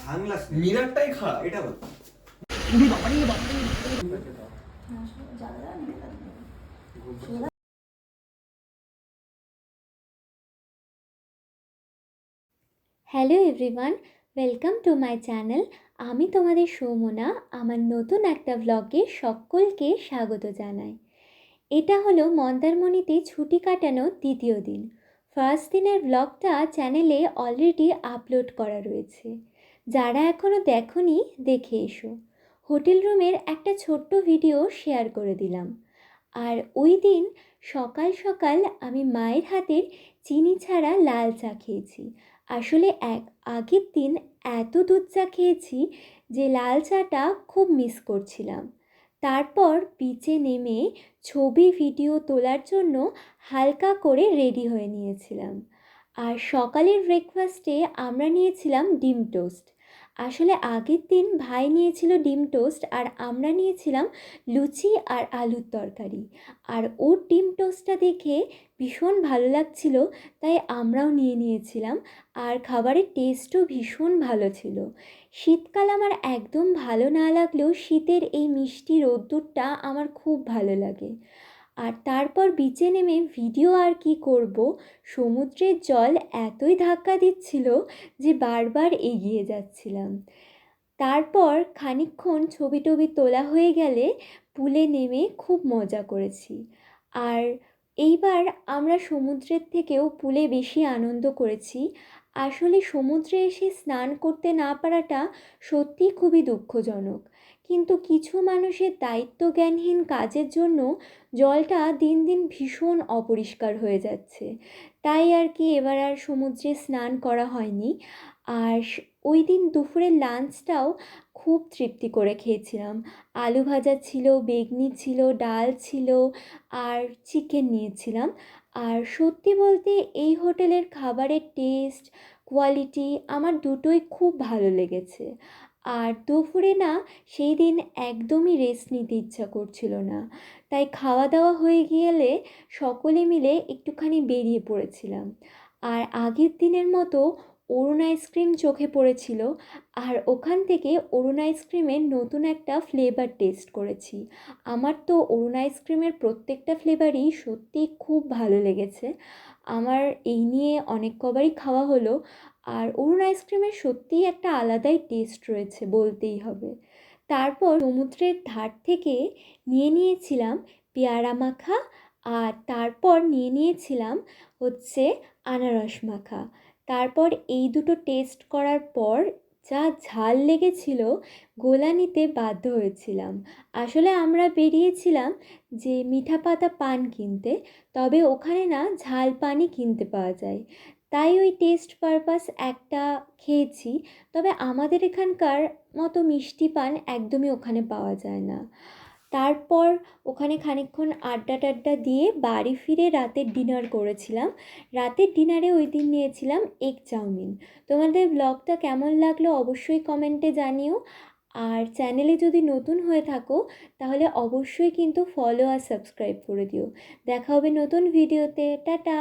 Sunglass মিরারটাই খারাপ। এটা বল। Hello everyone, welcome to my channel. আমি তোমাদের সৌমনা। আমার নতুন একটা ব্লগে সকলকে স্বাগত জানাই। এটা হলো মন্দারমণিতে ছুটি কাটানোর দ্বিতীয় দিন। ফার্স্ট দিনের ব্লগটা চ্যানেলে অলরেডি আপলোড করা রয়েছে। যারা এখনও দেখোনি দেখে এসো। হোটেল রুমের একটা ছোট্ট ভিডিও শেয়ার করে দিলাম। আর ওই দিন সকাল সকাল আমি মায়ের হাতের চিনি ছাড়া লাল চা খেয়েছি। আসলে আগের দিন এত দুধ চা খেয়েছি যে লাল চাটা খুব মিস করছিলাম। তারপর বিচে নেমে ছবি ভিডিও তোলার জন্য হালকা করে রেডি হয়ে নিয়েছিলাম। আর সকালের ব্রেকফাস্টে আমরা নিয়েছিলাম ডিম টোস্ট। আসলে আগের দিন ভাই নিয়েছিল ডিম টোস্ট আর আমরা নিয়েছিলাম লুচি আর আলুর তরকারি। আর ওর ডিম টোস্টটা দেখে ভীষণ ভালো লাগছিল, তাই আমরাও নিয়ে নিয়েছিলাম। আর খাবারের টেস্টও ভীষণ ভালো ছিল। শীতকাল আমার একদম ভালো না লাগলেও শীতের এই মিষ্টি রোদ্দুরটা আমার খুব ভালো লাগে। আর তারপর বিচে নেমে ভিডিও আর কি করব, সমুদ্রের জল এতই ধাক্কা দিচ্ছিল যে বারবার এগিয়ে যাচ্ছিলাম। তারপর খানিকক্ষণ ছবি টবি তোলা হয়ে গেলে পুলে নেমে খুব মজা করেছি। আর এইবার আমরা সমুদ্রের থেকেও পুলে বেশি আনন্দ করেছি। আসলে সমুদ্রে এসে স্নান করতে না পারাটা সত্যিই খুবই দুঃখজনক, কিন্তু কিছু মানুষের দায়িত্বজ্ঞানহীন কাজের জন্য জলটা দিন দিন ভীষণ অপরিষ্কার হয়ে যাচ্ছে। তাই আর কি এবার আর সমুদ্রে স্নান করা হয়নি। আর ওই দিন দুপুরের লাঞ্চটাও খুব তৃপ্তি করে খেয়েছিলাম। আলু ভাজা ছিল, বেগনি ছিল, ডাল ছিল আর চিকেন নিয়েছিলাম। আর সত্যি বলতে এই হোটেলের খাবারের টেস্ট, কোয়ালিটি আমার দুটোই খুব ভালো লেগেছে। আর দুপুরে না সেই দিন একদমই রেস্ট নিতে ইচ্ছা করছিল না, তাই খাওয়া দাওয়া হয়ে গেলে সকলে মিলে একটুখানি বেরিয়ে পড়েছিলাম। আর আগের দিনের মতো অরুণ আইসক্রিম চোখে পড়েছিল, আর ওখান থেকে অরুণ আইসক্রিমের নতুন একটা ফ্লেভার টেস্ট করেছি। আমার তো অরুণ আইসক্রিমের প্রত্যেকটা ফ্লেভারই সত্যিই খুব ভালো লেগেছে। আমার এই নিয়ে অনেক কবারই খাওয়া হলো। আর অরুণ আইসক্রিমের সত্যিই একটা আলাদাই টেস্ট রয়েছে বলতেই হবে। তারপর সমুদ্রের ধার থেকে নিয়ে নিয়েছিলাম পেয়ারা মাখা, আর তারপর নিয়ে নিয়েছিলাম হচ্ছে আনারস মাখা। তারপর এই দুটো টেস্ট করার পর যা ঝাল লেগেছিল গোলা নিতে বাধ্য হয়েছিলাম। আসলে আমরা বেরিয়েছিলাম যে মিঠা পাতা পান কিনতে, তবে ওখানে না ঝাল পানই কিনতে পাওয়া যায়, তাই ওই টেস্ট পারপাস একটা খেয়েছি। তবে আমাদের এখানকার মতো মিষ্টি পান একদমই ওখানে পাওয়া যায় না। তারপর ওখানে খানিকক্ষণ আড্ডা টাড্ডা দিয়ে বাড়ি ফিরে রাতের ডিনার করেছিলাম। রাতের ডিনারে ওই দিন নিয়েছিলাম এগ চাউমিন। তোমাদের ব্লগটা কেমন লাগলো অবশ্যই কমেন্টে জানিও। আর চ্যানেলে যদি নতুন হয়ে থাকো তাহলে অবশ্যই কিন্তু ফলো আর সাবস্ক্রাইব করে দিও। দেখা হবে নতুন ভিডিওতে। টাটা।